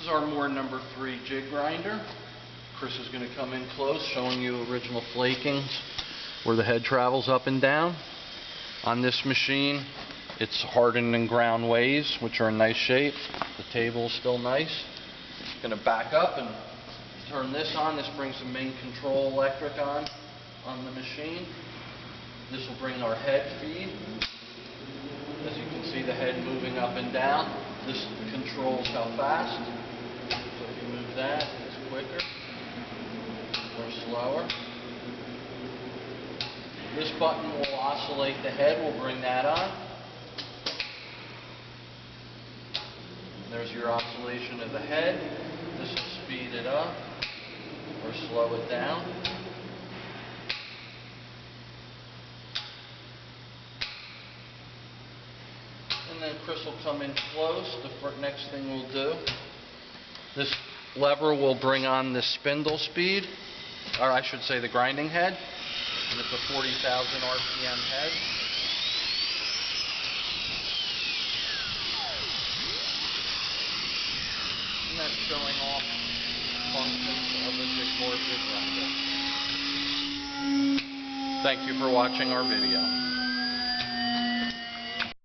is our Moore number 3 jig grinder. Chris is going to come in close, showing you original flakings where the head travels up and down. On this machine, it's hardened and ground ways, which are in nice shape. The table is still nice. Going to back up and turn this on. This brings the main control electric on the machine. This will bring our head feed. As you can see, the head moving up and down. This controls how fast. So if you move that, it's quicker or slower. This button will oscillate the head. We'll bring that on. There's your oscillation of the head. This will speed it up or slow it down. And then Chris will come in close. The next thing we'll do, this lever will bring on the spindle speed, or I should say the grinding head. And it's a 40,000 RPM head. And that's showing off functions of the Moore jig grinder. Thank you for watching our video.